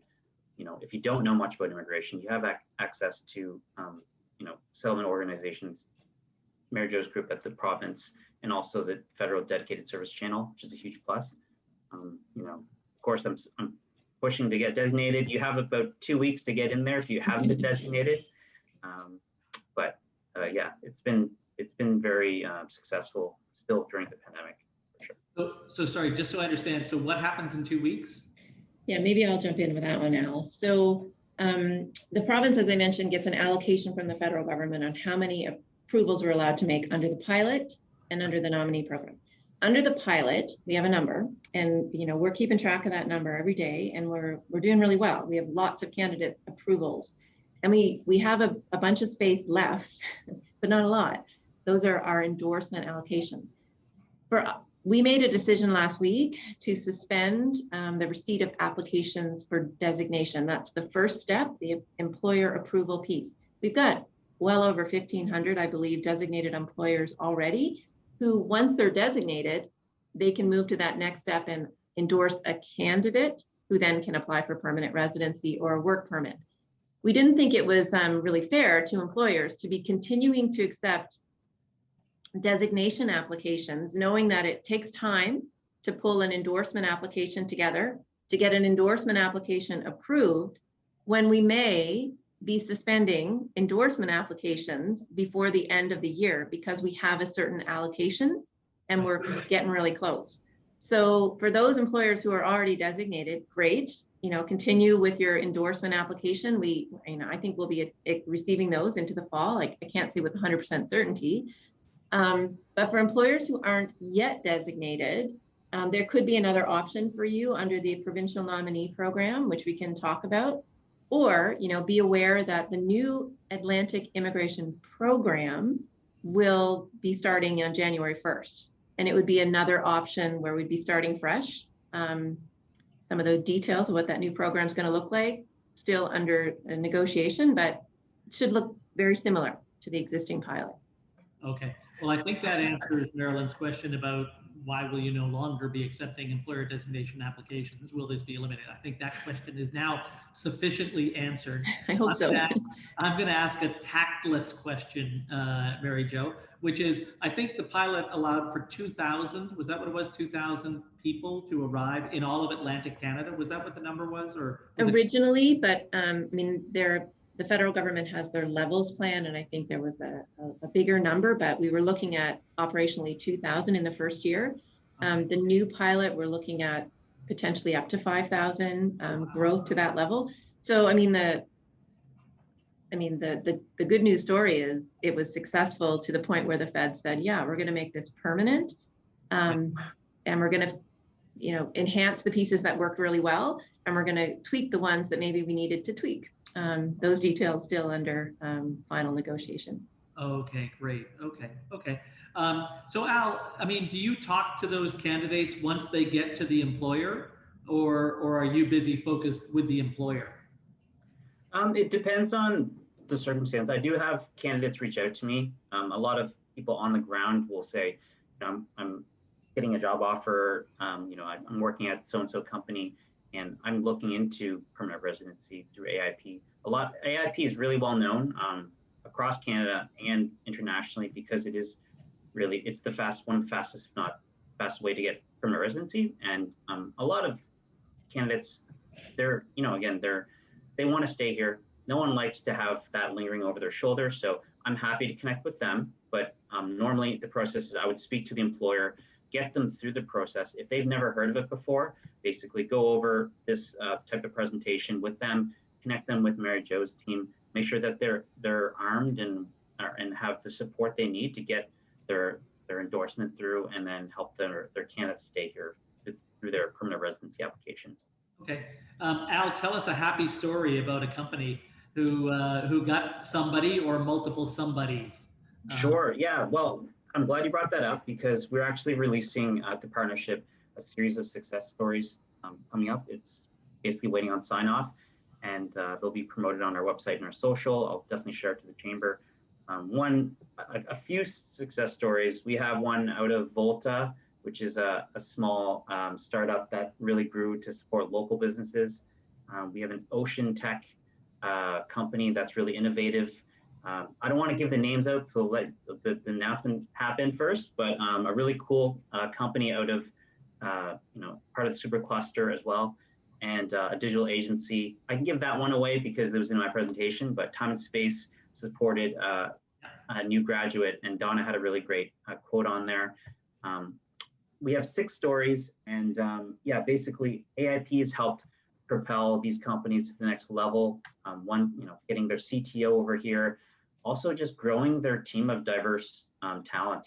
If you don't know much about immigration, you have access to settlement organizations, Mary-Jo's group at the province, and also the federal dedicated service channel, which is a huge plus. Of course, I'm pushing to get designated. You have about 2 weeks to get in there if you haven't been designated. Yeah, it's been very successful still during the pandemic, for sure. So sorry, just so I understand. So what happens in 2 weeks? Yeah, maybe I'll jump in with that one, Al. So the province, as I mentioned, gets an allocation from the federal government on how many approvals we're allowed to make under the pilot and under the nominee program. Under the pilot, we have a number, and we're keeping track of that number every day, and we're doing really well. We have lots of candidate approvals, and we have a bunch of space left, but not a lot. Those are our endorsement allocation. We made a decision last week to suspend the receipt of applications for designation. That's the first step, the employer approval piece. We've got well over 1,500, I believe, designated employers already, who, once they're designated, they can move to that next step and endorse a candidate who then can apply for permanent residency or a work permit. We didn't think it was really fair to employers to be continuing to accept designation applications, knowing that it takes time to pull an endorsement application together, to get an endorsement application approved, when we may be suspending endorsement applications before the end of the year because we have a certain allocation and we're getting really close. So for those employers who are already designated, great, continue with your endorsement application. I think we'll be receiving those into the fall. I can't say with 100% certainty. But for employers who aren't yet designated, there could be another option for you under the Provincial Nominee Program, which we can talk about. Or, be aware that the new Atlantic Immigration Program will be starting on January 1st. And it would be another option where we'd be starting fresh. Some of the details of what that new program is going to look like, still under negotiation, but it should look very similar to the existing pilot. Okay. Well, I think that answers Marilyn's question about why will you no longer be accepting employer designation applications? Will this be eliminated? I think that question is now sufficiently answered. I hope so. I'm going to ask a tactless question, Mary-Jo, which is, I think the pilot allowed for 2,000, was that what it was, 2,000 people to arrive in all of Atlantic Canada? Was that what the number was? Or was originally, but I mean, the federal government has their levels plan, and I think there was a bigger number, but we were looking at operationally 2,000 in the first year. The new pilot, we're looking at potentially up to 5,000 growth to that level. So, I mean, the good news story is it was successful to the point where the Fed said, yeah, we're going to make this permanent, and we're going to, enhance the pieces that worked really well, and we're going to tweak the ones that maybe we needed to tweak. Those details still under final negotiation. Okay, great. Okay. So Al, I mean, do you talk to those candidates once they get to the employer, or are you busy focused with the employer? It depends on the circumstance. I do have candidates reach out to me. A lot of people on the ground will say, I'm getting a job offer. I'm working at so-and-so company, and I'm looking into permanent residency through AIP. AIP is really well known across Canada and internationally because it's one of the fastest, if not fastest way to get permanent residency. And a lot of candidates, they want to stay here. No one likes to have that lingering over their shoulder. So I'm happy to connect with them. But normally the process is I would speak to the employer, get them through the process. If they've never heard of it before, basically go over this type of presentation with them, connect them with Mary-Jo's team, make sure that they're armed and have the support they need to get their endorsement through, and then help their candidates stay here through their permanent residency application. Okay. Al, tell us a happy story about a company who got somebody or multiple somebodies. Sure. Yeah. Well, I'm glad you brought that up because we're actually releasing at the partnership a series of success stories coming up. It's basically waiting on sign off, and they'll be promoted on our website and our social. I'll definitely share it to the chamber. A few success stories. We have one out of Volta, which is a small startup that really grew to support local businesses. We have an ocean tech company that's really innovative. I don't want to give the names out, so let the announcement happen first, but a really cool company out of, part of the supercluster as well, and a digital agency. I can give that one away because it was in my presentation, but Time and Space supported a new graduate, and Donna had a really great quote on there. We have 6 stories, and basically AIP has helped propel these companies to the next level. Getting their CTO over here, also just growing their team of diverse talent.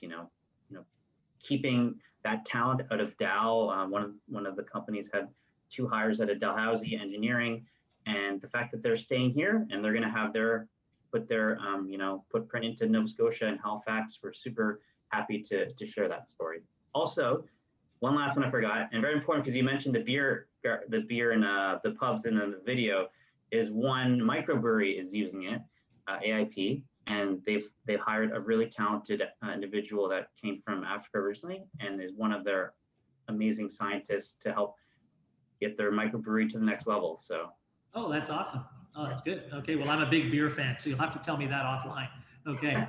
Keeping that talent out of Dow. One of the companies had 2 hires out of Dalhousie Engineering, and the fact that they're staying here and they're going to have put their footprint into Nova Scotia and Halifax. We're super happy to share that story. Also, one last one I forgot, and very important because you mentioned the beer and the pubs in the video, is one microbrewery is using it, AIP, and they've hired a really talented individual that came from Africa originally and is one of their amazing scientists to help get their microbrewery to the next level. So. Oh, that's awesome. Oh, that's good. Okay, well, I'm a big beer fan, so you'll have to tell me that offline. Okay.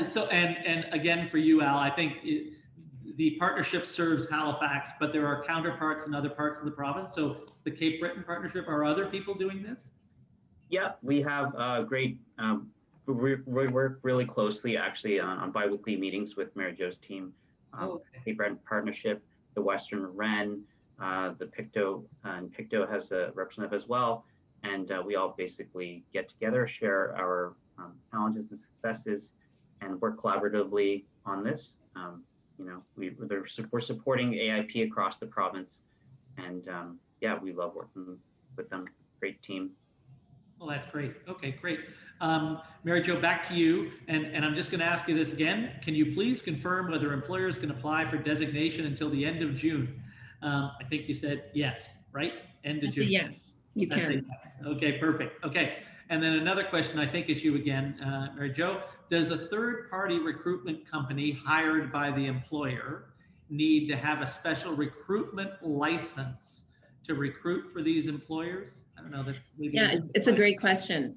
So, and again, for you, Al, I think the partnership serves Halifax, but there are counterparts in other parts of the province. So the Cape Breton partnership, are other people doing this? Yeah, we have great, we work really closely actually on bi-weekly meetings with Mary-Jo's team. Cape Breton partnership, the Western Wren, the Pictou, and Pictou has a representative as well. And we all basically get together, share our challenges and successes, and work collaboratively on this. We're supporting AIP across the province, and we love working with them. Great team. Well, that's great. Okay, great. Mary-Jo, back to you. And I'm just going to ask you this again. Can you please confirm whether employers can apply for designation until the end of June? I think you said yes, right? End of June. Yes, you can. Yes. Okay, perfect. Okay. And then another question, I think it's you again, Mary-Jo. Does a third-party recruitment company hired by the employer need to have a special recruitment license to recruit for these employers? I don't know that. Yeah, it's a great question.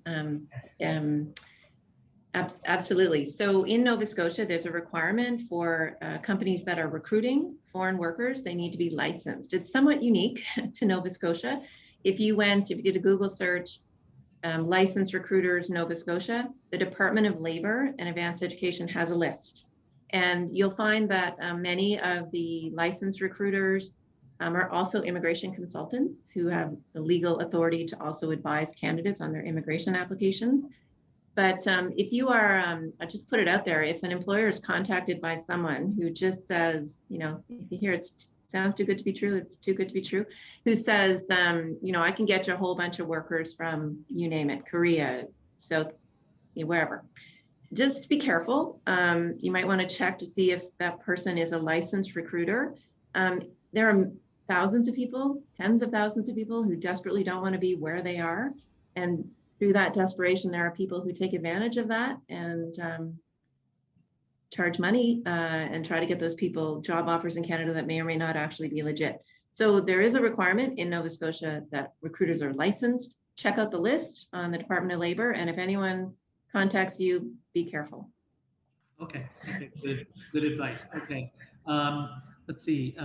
Absolutely. So in Nova Scotia, there's a requirement for companies that are recruiting foreign workers. They need to be licensed. It's somewhat unique to Nova Scotia. If you did a Google search, licensed recruiters, Nova Scotia, the Department of Labor and Advanced Education has a list. And you'll find that many of the licensed recruiters are also immigration consultants who have the legal authority to also advise candidates on their immigration applications. But if you are, I just put it out there, if an employer is contacted by someone who just says, if you hear it sounds too good to be true, it's too good to be true, who says, I can get you a whole bunch of workers from, you name it, Korea, South, wherever. Just be careful. You might want to check to see if that person is a licensed recruiter. There are thousands of people, tens of thousands of people who desperately don't want to be where they are. And through that desperation, there are people who take advantage of that and charge money and try to get those people job offers in Canada that may or may not actually be legit. So there is a requirement in Nova Scotia that recruiters are licensed. Check out the list on the Department of Labor, and if anyone contacts you, be careful. Okay, good advice. Okay, let's see.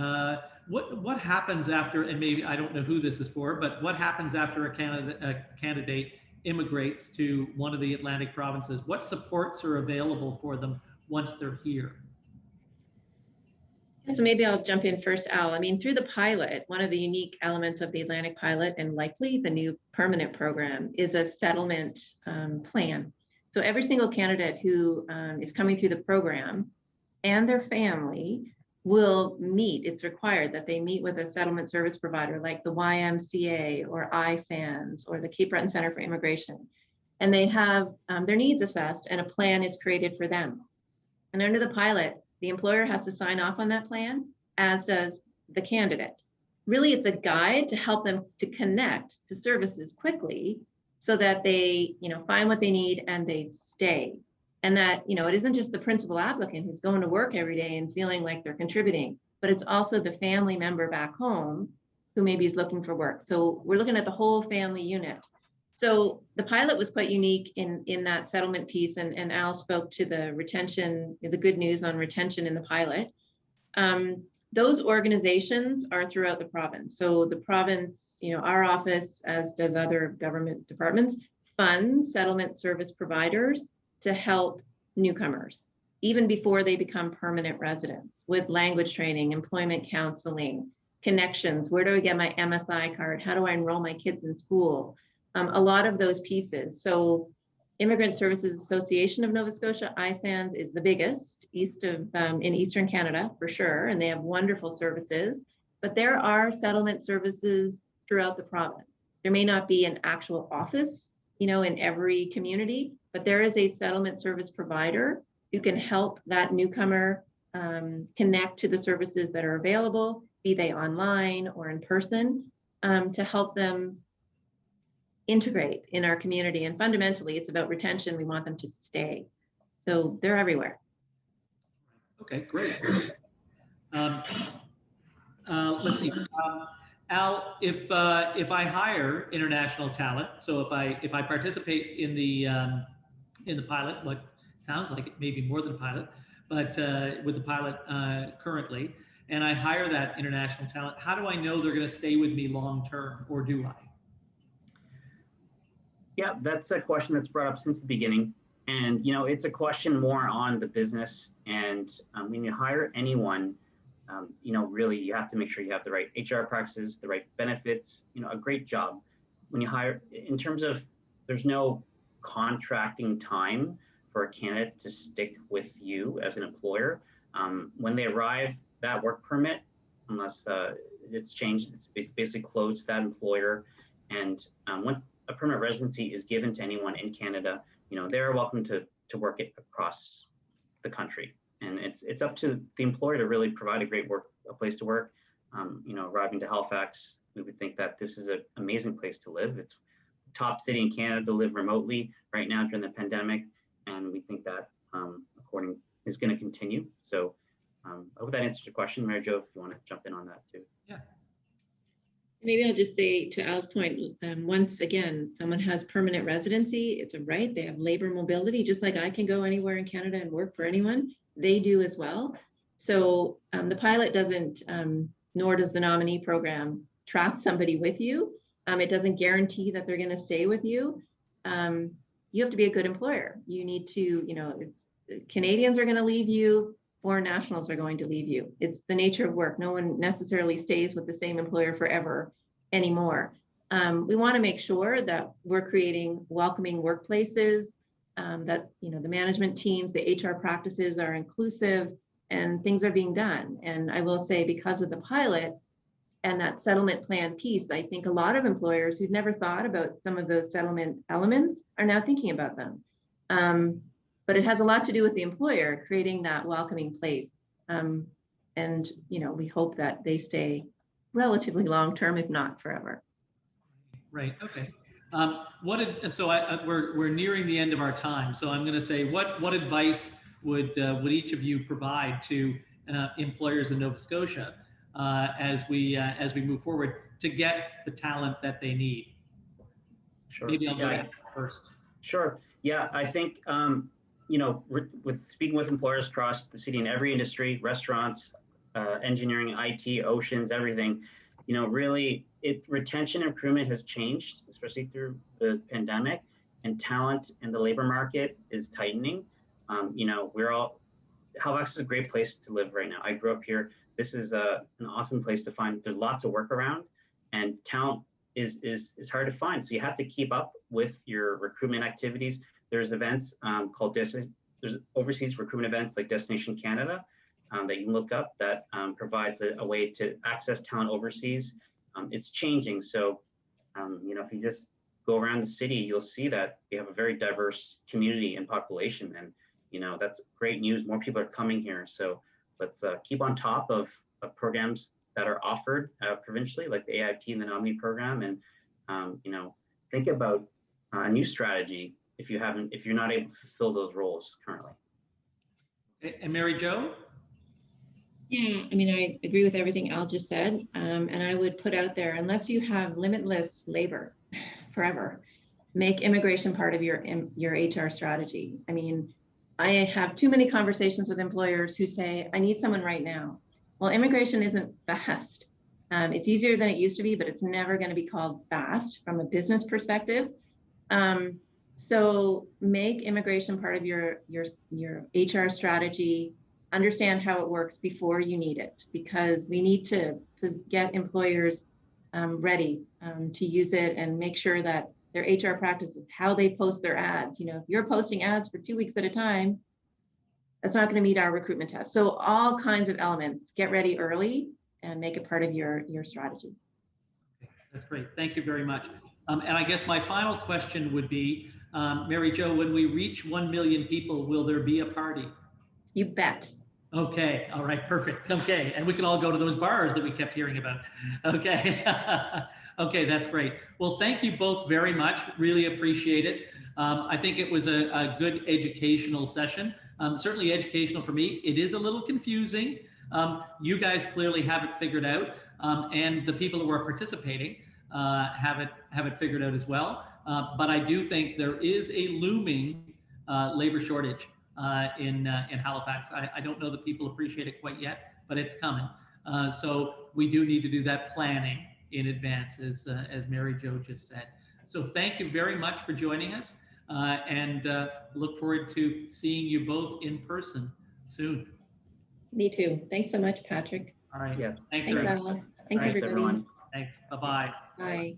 What happens after, and maybe I don't know who this is for, but what happens after a candidate immigrates to one of the Atlantic provinces? What supports are available for them once they're here? So maybe I'll jump in first, Al. I mean, through the pilot, one of the unique elements of the Atlantic pilot, and likely the new permanent program, is a settlement plan. So every single candidate who is coming through the program and their family will meet. It's required that they meet with a settlement service provider like the YMCA or ISANS or the Cape Breton Center for Immigration. And they have their needs assessed and a plan is created for them. And under the pilot, the employer has to sign off on that plan, as does the candidate. Really, it's a guide to help them to connect to services quickly so that they, find what they need and they stay. And that, it isn't just the principal applicant who's going to work every day and feeling like they're contributing, but it's also the family member back home who maybe is looking for work. So we're looking at the whole family unit. So the pilot was quite unique in that settlement piece, and Al spoke to the retention, the good news on retention in the pilot. Those organizations are throughout the province. So the province, our office, as does other government departments, funds settlement service providers to help newcomers, even before they become permanent residents, with language training, employment counseling, connections. Where do I get my MSI card? How do I enroll my kids in school? A lot of those pieces. So Immigrant Services Association of Nova Scotia, ISANS, is the biggest in Eastern Canada for sure, and they have wonderful services, but there are settlement services throughout the province. There may not be an actual office, in every community, but there is a settlement service provider who can help that newcomer connect to the services that are available, be they online or in person, to help them integrate in our community. And fundamentally, it's about retention. We want them to stay. So they're everywhere. Okay, great. Let's see. Al, if I hire international talent, so if I participate in the pilot, what sounds like it may be more than a pilot, but with the pilot currently, and I hire that international talent, how do I know they're going to stay with me long term, or do I? Yeah, that's a question that's brought up since the beginning. And, it's a question more on the business. And when you hire anyone, really you have to make sure you have the right HR practices, the right benefits, a great job. When you hire, in terms of, there's no contracting time for a candidate to stick with you as an employer. When they arrive, that work permit, unless it's changed, it's basically closed to that employer. And once a permanent residency is given to anyone in Canada, they're welcome to work it across the country. And it's up to the employer to really provide a place to work. Arriving to Halifax, we would think that this is an amazing place to live. It's the top city in Canada to live remotely right now during the pandemic. And we think that is going to continue. So hope that answers your question, Mary-Jo, if you want to jump in on that too. Yeah. Maybe I'll just say to Al's point, once again, someone has permanent residency, it's a right. They have labor mobility, just like I can go anywhere in Canada and work for anyone. They do as well. So the pilot doesn't, nor does the nominee program, trap somebody with you. It doesn't guarantee that they're going to stay with you. You have to be a good employer. You need to, Canadians are going to leave you. Foreign nationals are going to leave you. It's the nature of work. No one necessarily stays with the same employer forever anymore. We want to make sure that we're creating welcoming workplaces, that the management teams, the HR practices are inclusive, and things are being done. And I will say, because of the pilot and that settlement plan piece, I think a lot of employers who'd never thought about some of those settlement elements are now thinking about them. But it has a lot to do with the employer creating that welcoming place. And, we hope that they stay relatively long-term, if not forever. Right, okay. We're nearing the end of our time. So I'm gonna say, what advice would each of you provide to employers in Nova Scotia as we move forward to get the talent that they need? Sure. Maybe I'll go first. Sure. Yeah, I think, with speaking with employers across the city in every industry, restaurants, engineering, IT, oceans, everything, really retention and recruitment has changed, especially through the pandemic, and talent in the labor market is tightening. Halifax is a great place to live right now. I grew up here. This is an awesome place to find. There's lots of work around, and talent is hard to find. So you have to keep up with your recruitment activities. There's events called there's overseas recruitment events like Destination Canada that you can look up that provides a way to access talent overseas. It's changing. So, if you just go around the city, you'll see that we have a very diverse community and population. And, that's great news. More people are coming here. So let's keep on top of programs that are offered provincially, like the AIP and the nominee program. And, think about a new strategy if you're not able to fulfill those roles currently. And Mary-Jo? Yeah, I agree with everything Al just said. And I would put out there, unless you have limitless labor forever, make immigration part of your HR strategy. I have too many conversations with employers who say, I need someone right now. Well, immigration isn't fast. It's easier than it used to be, but it's never going to be called fast from a business perspective. So make immigration part of your HR strategy. Understand how it works before you need it, because we need to get employers ready to use it and make sure that their HR practices, how they post their ads. If you're posting ads for 2 weeks at a time, that's not going to meet our recruitment test. So all kinds of elements, get ready early and make it part of your strategy. Okay, that's great. Thank you very much. And I guess my final question would be, Mary-Jo, when we reach 1 million people, will there be a party? You bet. Okay. All right. Perfect. Okay. And we can all go to those bars that we kept hearing about. Okay. Okay. That's great. Well, thank you both very much. Really appreciate it. I think it was a good educational session. Certainly educational for me. It is a little confusing. You guys clearly have it figured out. And the people who are participating have it figured out as well. But I do think there is a looming labor shortage in Halifax. I don't know that people appreciate it quite yet, but it's coming. So we do need to do that planning in advance, as Mary-Jo just said. So thank you very much for joining us, and look forward to seeing you both in person soon. Me too. Thanks so much, Patrick. All right. Yeah. Thanks Thanks, everyone. Al. Thanks, everybody. Everyone. Thanks. Bye-bye. Bye.